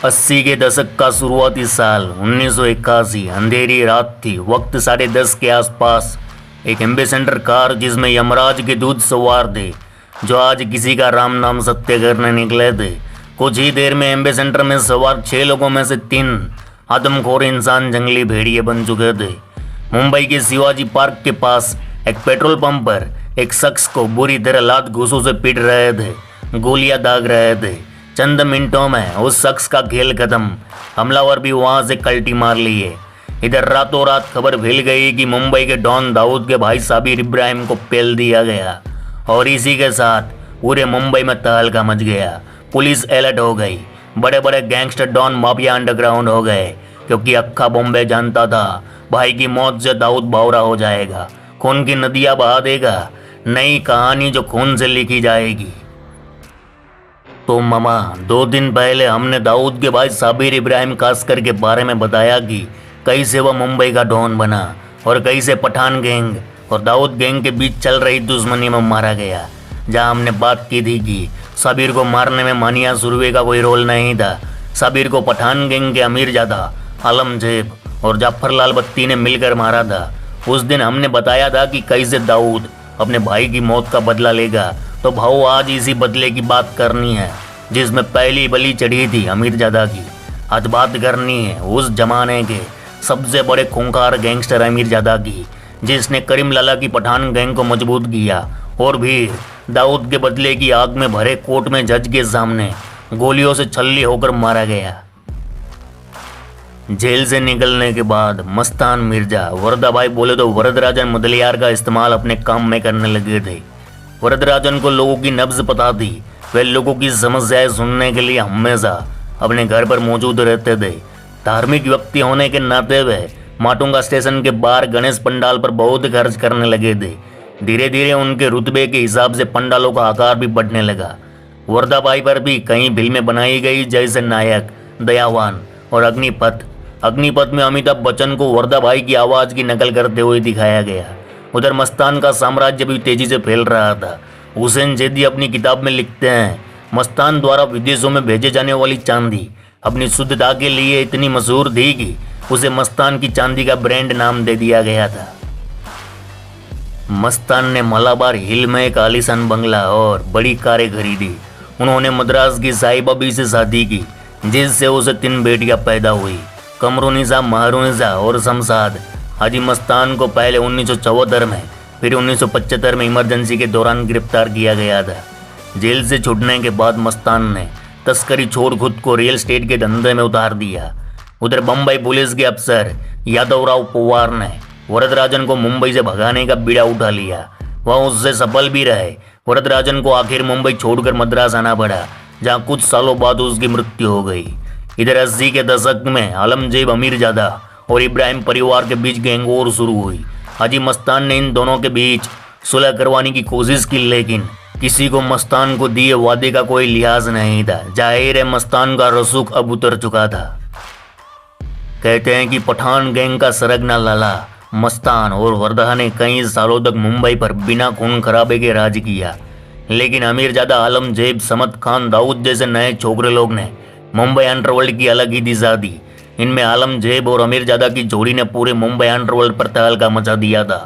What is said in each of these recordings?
80 के दशक का शुरुआती साल 1981। अंधेरी रात थी। वक्त 10:30 के आसपास। एक एम्बेसडर कार जिसमें यमराज के दूत सवार थे, जो आज किसी का राम नाम सत्य करने निकले थे। कुछ ही देर में एम्बेसडर में सवार 6 लोगों में से 3 आदमखोर इंसान जंगली भेड़िए बन चुके थे। मुंबई के शिवाजी पार्क के पास एक पेट्रोल पंप पर एक शख्स को बुरी तरह लात घूंसों से पीट रहे थे, गोलियां दाग रहे थे। चंद मिनटों में उस शख्स का खेल खत्म। हमलावर भी वहां से कल्टी मार लिए। इधर रातों रात खबर फैल गई कि मुंबई के डॉन दाऊद के भाई साबिर इब्राहिम को पेल दिया गया, और इसी के साथ पूरे मुंबई में तहलका मच गया। पुलिस अलर्ट हो गई। बड़े बड़े गैंगस्टर डॉन माफिया अंडरग्राउंड हो गए, क्योंकि अक्खा बॉम्बे जानता था भाई की मौत से दाऊद बावरा हो जाएगा, खून की नदियां बहा देगा। नई कहानी जो खून से लिखी जाएगी। तो मामा, 2 दिन पहले हमने दाऊद के भाई साबिर इब्राहिम कासकर के बारे में बताया कि कैसे वह मुंबई का डॉन बना और कैसे पठान गैंग और दाऊद गैंग के बीच चल रही दुश्मनी में मारा गया। जहां हमने बात की थी कि साबिर को मारने में मानिया सुरवे का कोई रोल नहीं था। साबिर को पठान गैंग के अमीरजादा आलमजेब और जाफरलाल बत्ती ने मिलकर मारा था। उस दिन हमने बताया था कि कैसे दाऊद अपने भाई की मौत का बदला लेगा। तो भाऊ, आज इसी बदले की बात करनी है, जिसमें पहली बलि चढ़ी थी अमीरजादा की। आज बात करनी है उस जमाने के सबसे बड़े खूंखार गैंगस्टर अमीरजादा की, जिसने करीम लाला की पठान गैंग को मजबूत किया और भी दाऊद के बदले की आग में भरे कोर्ट में जज के सामने गोलियों से छल्ली होकर मारा गया। जेल से निकलने के बाद मस्तान मिर्जा, वरदाभाई बोले तो वरदराजन मुदलियार का इस्तेमाल अपने काम में करने लगे थे। वरदराजन को लोगों की नब्ज पता थी। वे लोगों की समस्याएं सुनने के लिए हमेशा अपने घर पर मौजूद रहते थे। धार्मिक व्यक्ति होने के नाते वे माटुंगा स्टेशन के बाहर गणेश पंडाल पर बहुत खर्च करने लगे थे। धीरे धीरे उनके रुतबे के हिसाब से पंडालों का आकार भी बढ़ने लगा। वरदाभाई पर भी कई फिल्में बनाई गई, जैसे नायक, दयावान और अग्निपथ। अग्निपथ में अमिताभ बच्चन को वरदाभाई की आवाज़ की नकल करते हुए दिखाया गया। उधर मस्तान का साम्राज्य भी तेजी से फैल रहा था। हुसैन जैदी अपनी किताब में लिखते हैं, मस्तान द्वारा विदेशों में भेजे जाने वाली चांदी अपनी शुद्धता के लिए इतनी मशहूर थी कि उसे मस्तान की चांदी का ब्रांड नाम दे दिया गया था। मस्तान ने मलाबार हिल में एक आलीशान बंगला और बड़ी कारें खरीदी। उन्होंने मद्रास की साहिबाबी से शादी की, जिससे उसे 3 बेटियां पैदा हुई, कमरुनिसा, महरुनिसा और शमशाद। हाजी मस्तान को पहले 1974 में, फिर 1975 में इमरजेंसी के दौरान गिरफ्तार किया गया था। जेल से छूटने के बाद मस्तान ने तस्करी छोड़ खुद को रियल एस्टेट के धंधे में उतार दिया। उधर बम्बई पुलिस के अफसर यादवराव पवार ने वरदराजन को मुंबई से भगाने का बीड़ा उठा लिया। वह उससे सफल भी रहे। वरदराजन को आखिर मुंबई छोड़कर मद्रास आना पड़ा, जहां कुछ सालों बाद उसकी मृत्यु हो गई। इधर 80 के दशक में आलमजेब अमीरजादा और इब्राहिम परिवार के बीच गैंग वॉर शुरू हुई। हाजी मस्तान ने इन दोनों के बीच सुलह करवाने की कोशिश की, लेकिन किसी को मस्तान को दिए वादे का कोई लिहाज नहीं था। जाहिर है मस्तान का रसूख अब उतर चुका था। कहते हैं कि पठान गैंग का सरगना लाला मस्तान और वरदा ने कई सालों तक मुंबई पर बिना खून खराबे के राज किया, लेकिन अमीरजादा, आलमजेब, समद खान, दाऊद जैसे नए छोकरे लोग ने मुंबई अंडरवर्ल्ड की अलग ही दिशा दी। इनमें आलमजेब और अमीरजादा की जोड़ी ने पूरे मुंबई अंडरवर्ल्ड पर तहलका मचा दिया था।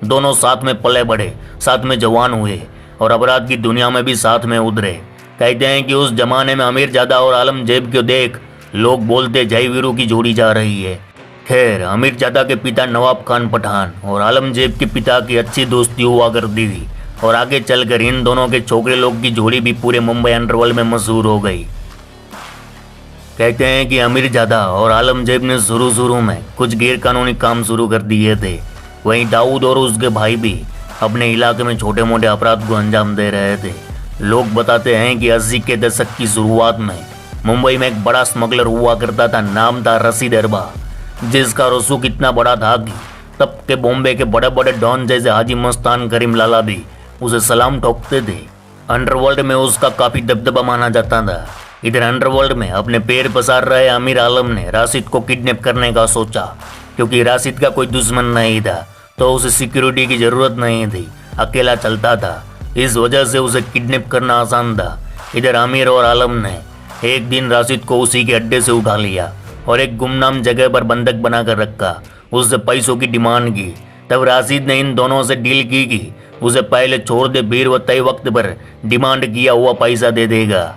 दोनों साथ में पले बढ़े, साथ में जवान हुए और अपराध की दुनिया में भी साथ में उतरे। कहते हैं कि उस जमाने में अमीरजादा और आलमजेब को देख लोग बोलते, जय वीरू की जोड़ी जा रही है। खैर, अमीरजादा के पिता नवाब खान पठान और आलमजेब के पिता की अच्छी दोस्ती हुआ करती थी, और आगे चलकर इन दोनों के छोकरे लोग की जोड़ी भी पूरे मुंबई अंडरवर्ल्ड में मशहूर हो गई। कहते हैं कि अमीरजादा और आलमजेब ने शुरू में कुछ गैर कानूनी काम शुरू कर दिए थे। वहीं दाऊद और उसके भाई भी अपने इलाके में छोटे मोटे अपराध को अंजाम दे रहे थे। लोग बताते हैं कि 80 के दशक की शुरुआत में मुंबई में एक बड़ा स्मगलर हुआ करता था। नाम था रशीद अरबा, जिसका रसूख इतना बड़ा था कि तब के बॉम्बे के बड़े बड़े डॉन जैसे हाजी मस्तान, करीम लाला भी उसे सलाम ठोकते थे। अंडरवर्ल्ड में उसका काफ़ी दबदबा माना जाता था। इधर अंडरवर्ल्ड में अपने पैर पसार रहे अमीर आलम ने राशिद को किडनैप करने का सोचा, क्योंकि राशिद का कोई दुश्मन नहीं था, तो उसे सिक्योरिटी की ज़रूरत नहीं थी, अकेला चलता था। इस वजह से उसे किडनैप करना आसान था। इधर आमिर और आलम ने एक दिन राशिद को उसी के अड्डे से उठा लिया और एक गुमनाम जगह पर बंधक बनाकर रखा। उससे पैसों की डिमांड की। तब राशिद ने इन दोनों से डील की कि उसे पहले छोड़ दे, फिर वो तय वक्त पर डिमांड किया हुआ पैसा दे देगा।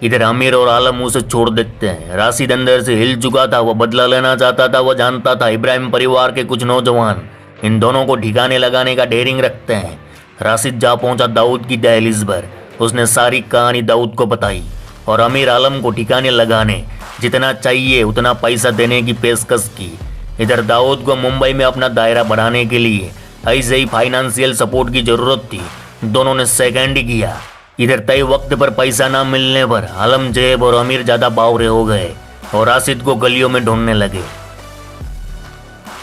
इधर आमिर और आलम उसे छोड़ देते हैं। राशिद अंदर से हिल चुका था, वो बदला लेना चाहता था। वो जानता था इब्राहिम परिवार के कुछ नौजवान इन दोनों को ठिकाने लगाने का डेयरिंग रखते हैं। राशिद जा पहुंचा दाऊद की दहलीज पर। उसने सारी कहानी दाऊद को बताई और अमीर आलम को ठिकाने लगाने जितना चाहिए उतना पैसा देने की पेशकश की। इधर दाऊद को मुंबई में अपना दायरा बढ़ाने के लिए ऐसे ही फाइनेंशियल सपोर्ट की जरूरत थी। दोनों ने सेकेंड किया। इधर तय वक्त पर पैसा ना मिलने पर आलम जेब और अमीर ज्यादा बावरे हो गए और राशिद को गलियों में ढूंढने लगे।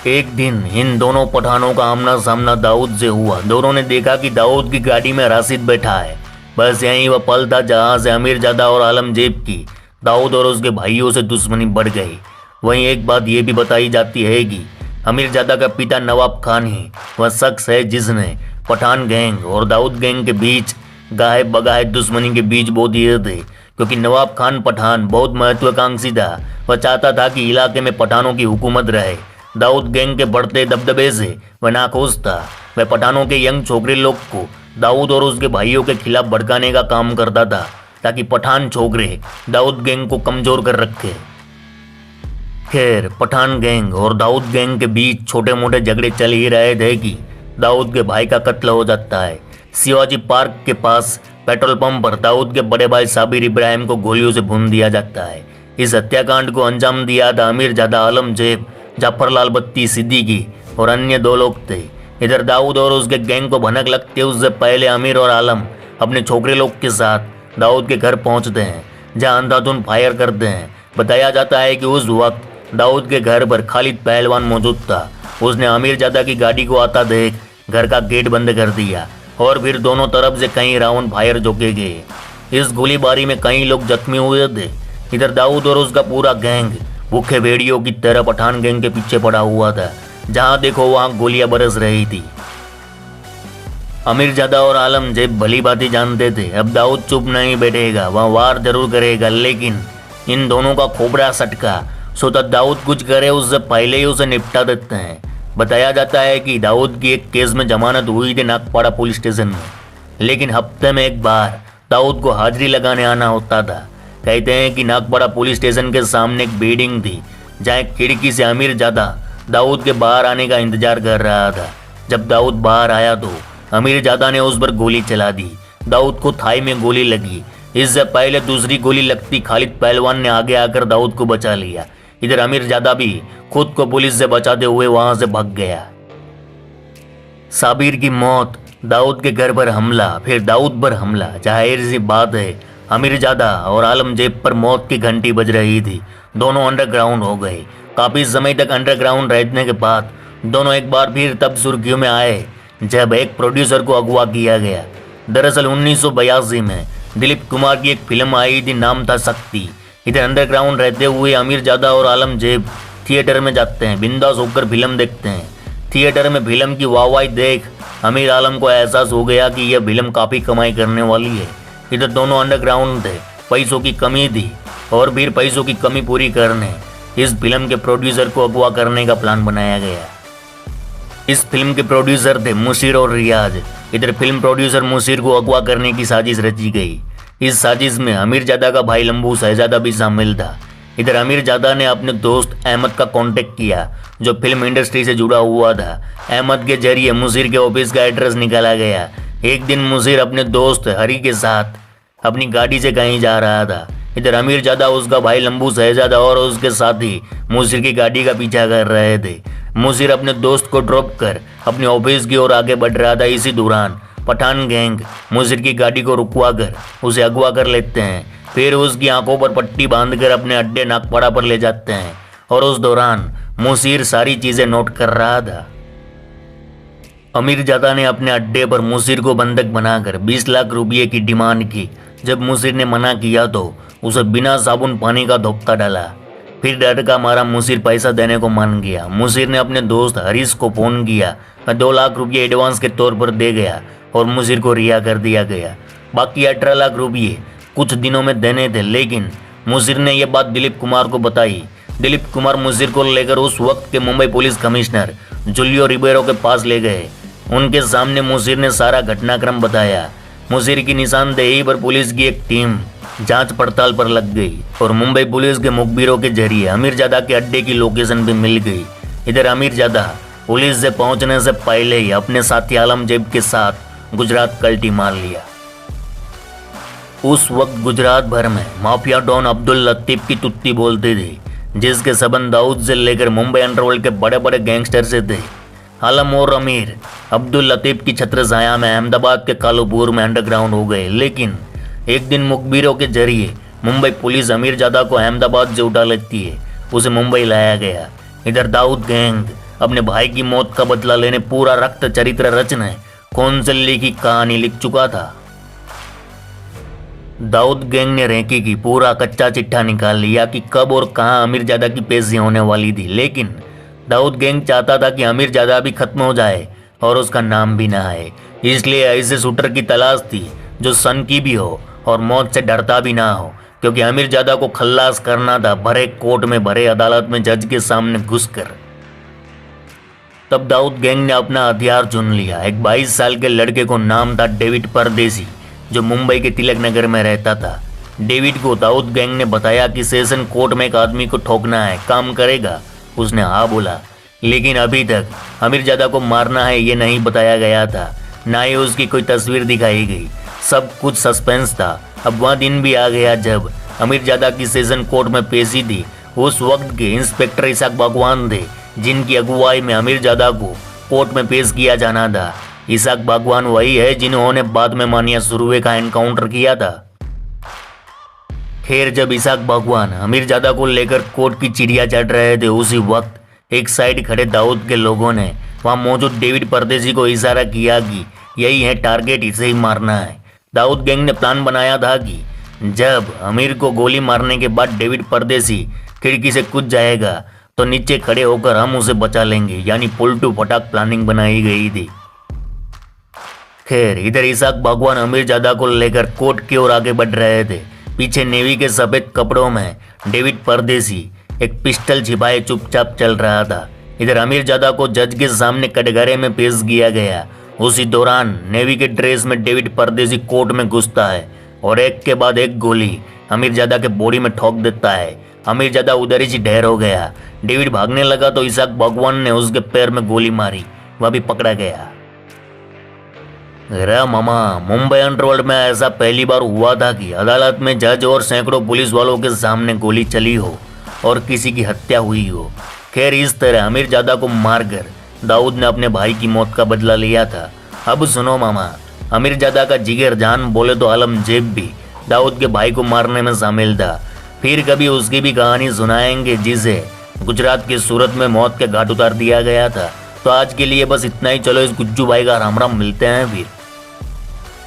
एक दिन इन दोनों पठानों का आमना सामना दाऊद से हुआ। दोनों ने देखा कि दाऊद की गाड़ी में राशिद बैठा है। बस यही वह पल था जहां से अमीर ज्यादा और आलम जेब की दाऊद और उसके भाइयों से दुश्मनी बढ़ गई। वहीं एक बात यह भी बताई जाती है कि अमीर ज्यादा का पिता नवाब खान ही वह शख्स है जिसने पठान गैंग और दाऊद गैंग के बीच गाहे बगाहे दुश्मनी के बीज बो दिए थे। क्योंकि नवाब खान पठान बहुत महत्वाकांक्षी था। वह चाहता था कि इलाके में पठानों की हुकूमत रहे। दाऊद गैंग के बढ़ते दबदबे से वह नाखुश था। वह पठानों के यंग छोकरे लोग को दाऊद और उसके भाइयों के खिलाफ भड़काने का काम करता था ताकि पठान छोकरे दाऊद गैंग को कमजोर कर रखे। खैर, पठान गैंग और दाऊद गैंग के बीच छोटे मोटे झगड़े चल ही रहे थे कि दाऊद के भाई का कत्ल हो जाता है। शिवाजी पार्क के पास पेट्रोल पंप पर दाऊद के बड़े भाई साबिर इब्राहिम को गोलियों से भून दिया जाता है। इस हत्याकांड को अंजाम दिया था अमीर ज्यादा आलम जेब, जाफरलाल बत्ती सिद्दीकी और अन्य 2 लोग थे। इधर दाऊद और उसके गैंग को भनक लगते उससे पहले अमीर और आलम अपने छोकरे लोग के साथ दाऊद के घर पहुंचते हैं, जहां अंधाधुन फायर करते हैं। बताया जाता है कि उस वक्त दाऊद के घर पर खालिद पहलवान मौजूद था। उसने अमीर ज्यादा की गाड़ी को आता देख घर का गेट बंद कर दिया और फिर दोनों तरफ से कई राउंड फायर जोके गए। इस गोलीबारी में कई लोग जख्मी हुए थे। इधर दाऊद और उसका पूरा गैंग भूखे भेड़ियों की तरह पठान गैंग के पीछे पड़ा हुआ था। जहां देखो वहां गोलियां बरस रही थी। अमीर ज्यादा और आलम जेब भली बातें जानते थे अब दाऊद चुप नहीं बैठेगा, वह वार जरूर करेगा। लेकिन इन दोनों का खोबरा सटका सोता दाऊद कुछ करे उससे पहले ही उसे निपटा देते हैं। बताया जाता है कि दाऊद की एक केस में जमानत हुई थी नागपाड़ा पुलिस स्टेशन में, लेकिन हफ्ते में एक बार दाऊद को हाजिरी लगाने आना होता था। कहते हैं कि नागपाड़ा पुलिस स्टेशन के सामने एक बिल्डिंग थी जहाँ एक खिड़की से अमीर ज्यादा दाऊद के बाहर आने का इंतजार कर रहा था। जब दाऊद बाहर आया तो अमीर ज्यादा ने उस पर गोली चला दी। दाऊद को थाई में गोली लगी। इससे पहले दूसरी गोली लगती खालिद पहलवान ने आगे आकर दाऊद को बचा लिया। इधर अमीर ज्यादा भी खुद को पुलिस से बचाते हुए वहां से भाग गया। साबिर की मौत, दाऊद के घर पर हमला, फिर दाऊद पर हमला। जाहिर सी बात है अमीर ज्यादा और आलम जेब पर मौत की घंटी बज रही थी। दोनों अंडरग्राउंड हो गए। काफी समय तक अंडरग्राउंड रहने के बाद दोनों एक बार फिर तब सुर्खियों में आए जब एक प्रोड्यूसर को अगवा किया गया। दरअसल 1982 में दिलीप कुमार की एक फिल्म आई थी, नाम था शक्ति। इधर अंडरग्राउंड रहते हुए अमीर ज्यादा और आलम जेब थिएटर में जाते हैं, बिंदास होकर फिल्म देखते हैं। थिएटर में फिल्म की वाहवाही देख अमीर आलम को एहसास हो गया कि यह फिल्म काफ़ी कमाई करने वाली है। इधर दोनों अंडरग्राउंड थे, पैसों की कमी थी और फिर पैसों की कमी पूरी करने इस फिल्म के प्रोड्यूसर को अगवा करने का प्लान बनाया गया। इस फिल्म के प्रोड्यूसर थे मुशीर और रियाज। इधर फिल्म प्रोड्यूसर मुशीर को अगवा करने की साजिश रची गई। इस साजिश में अमीर ज्यादा का भाई लंबू शहजादा भी शामिल था। इधर अमीर ज्यादा ने अपने दोस्त अहमद का कांटेक्ट किया जो फिल्म इंडस्ट्री से जुड़ा हुआ था। अहमद के जरिए मुशीर के ऑफिस का एड्रेस निकाला गया। एक दिन मुशीर अपने दोस्त हरी के साथ अपनी गाड़ी से कहीं जा रहा था। इधर अमीर ज्यादा, उसका भाई लंबू शहजादा और उसके साथी मुशीर की गाड़ी का पीछा कर रहे थे। मुशीर अपने दोस्त को ड्रॉप कर अपने ऑफिस की ओर आगे बढ़ रहा था। इसी दौरान पठान गैंग मुशीर की गाड़ी को रुकवा कर उसे अगवा कर लेते हैं। फिर उसकी आंखों पर पट्टी बांधकर अपने अड्डे नागपाड़ा पर ले जाते हैं और उस दौरान मुशीर सारी चीजें नोट कर रहा था। अमीर ज्यादा ने अपने अड्डे पर मुशीर को बंधक बनाकर 20 लाख रुपये की डिमांड की। जब मुशीर ने मना किया तो उसे बिना साबुन पानी का धोखा डाला। फिर डर का मारा मुशीर पैसा देने को मान गया। मुशीर ने अपने दोस्त हरीश को फोन किया। 2 लाख रुपये एडवांस के तौर पर दे गया और मुशीर को रिहा कर दिया गया। बाकी 18 लाख रुपये कुछ दिनों में देने थे, लेकिन मुशीर ने यह बात दिलीप कुमार को बताई। दिलीप कुमार मुशीर को लेकर उस वक्त के Mumbai police commissioner Julio Ribeiro के पास ले गए। उनके सामने मुशीर ने सारा घटनाक्रम बताया। मुशीर की निशानदेही पर पुलिस की एक टीम जांच पड़ताल पर लग गई और मुंबई पुलिस के मुखबिरों के जरिए अमीरजादा के अड्डे की लोकेशन भी मिल गई। इधर अमीरजादा पुलिस से पहुंचने से पहले ही अपने साथी आलमजेब के साथ गुजरात कल्टी मार लिया। उस वक्त गुजरात भर में माफिया डॉन अब्दुल लतीफ की तुत्ती बोलती थी, जिसके संबंध दाऊद से लेकर मुंबई अंडरवर्ल्ड के बड़े बड़े गैंगस्टर से थे। आलम और अमीर अब्दुल लतीफ की छत्रछाया में अहमदाबाद के कालूपुर में अंडरग्राउंड हो गए, लेकिन एक दिन मुखबिरों के जरिए मुंबई पुलिस अमीरजादा को अहमदाबाद से उठा लेती है। उसे मुंबई लाया गया। इधर दाऊद गैंग अपने भाई की मौत का बदला लेने पूरा रक्त चरित्र रचने कौंसल्ली की कहानी लिख चुका था। दाऊद गैंग ने रेकी की पूरा कच्चा चिट्ठा निकाल लिया कि कब और कहां अमीरजादा की पेशी होने वाली थी, लेकिन दाऊद गैंग चाहता था कि अमीरजादा भी खत्म हो जाए और उसका नाम भी ना आए। इसलिए ऐसे शूटर की तलाश थी जो सन की भी हो और मौत से डरता भी ना हो, क्योंकि अमीरजादा को खल्लास करना था भरे कोर्ट में, भरे अदालत में, जज के सामने घुसकर। तब दाऊद गैंग ने अपना हथियार चुन लिया। एक 22 साल के लड़के को नाम था डेविड परदेसी, जो मुंबई के तिलक नगर में रहता था। डेविड को दाऊद गैंग ने बताया कि सेशन कोर्ट में एक आदमी को ठोकना है, काम करेगा? उसने हाँ बोला, लेकिन अभी तक अमीरजादा को मारना है ये नहीं बताया गया था, ना ही उसकी कोई तस्वीर दिखाई गई। सब कुछ सस्पेंस था। अब वह दिन भी आ गया जब अमीरजादा की सेशन कोर्ट में पेशी थी। उस वक्त के इंस्पेक्टर इसाक बागवान थे, जिनकी अगुवाई में अमीरजादा को कोर्ट में पेश किया जाना था। इसाक बागवान वही है जिन्होंने बाद में मानिया सुर्वे का एनकाउंटर किया था। खैर, जब इसाक बागवान अमीरजादा को लेकर कोर्ट की चिड़िया चढ़ रहे थे, उसी वक्त एक साइड खड़े दाऊद के लोगों ने वहां मौजूद डेविड परदेसी को इशारा किया कि यही है टारगेट, इसे ही मारना है। दाऊद गैंग ने प्लान बनाया था कि जब अमीर को गोली मारने के बाद डेविड परदेसी खिड़की से कूद जाएगा तो नीचे खड़े होकर हम उसे बचा लेंगे, यानी पुलटू फटाक प्लानिंग बनाई गई थी। खैर, इधर इसाक बागवान अमीरजादा को लेकर कोर्ट की ओर आगे बढ़ रहे थे। पीछे नेवी के सफेद कपड़ों में डेविड परदेसी एक पिस्टल छिपाए चुपचाप चल रहा था। इधर अमीरजादा को जज के सामने कटघरे में पेश किया गया। उसी दौरान नेवी के ड्रेस में डेविड परदेसी कोर्ट में घुसता है और एक के बाद एक गोली अमीरजादा के बॉडी में ठोक देता है। अमीरजादा उधर ही ढेर हो गया। डेविड भागने लगा तो इसाक बागवान ने उसके पैर में गोली मारी, वह भी पकड़ा गया। अरे मामा, मुंबई अंडरवर्ल्ड में ऐसा पहली बार हुआ था कि अदालत में जज और सैकड़ों पुलिस वालों के सामने गोली चली हो और किसी की हत्या हुई हो। खैर, इस तरह अमीरजादा को मारकर दाऊद ने अपने भाई की मौत का बदला लिया था। अब सुनो मामा, अमीरजादा का जिगर जान बोले तो आलमजेब भी दाऊद के भाई को मारने में शामिल था। फिर कभी उसकी भी कहानी सुनाएंगे, जिसे गुजरात के सूरत में मौत के घाट उतार दिया गया था। तो आज के लिए बस इतना ही। चलो इस गुज्जू भाई का राम राम, मिलते हैं फिर।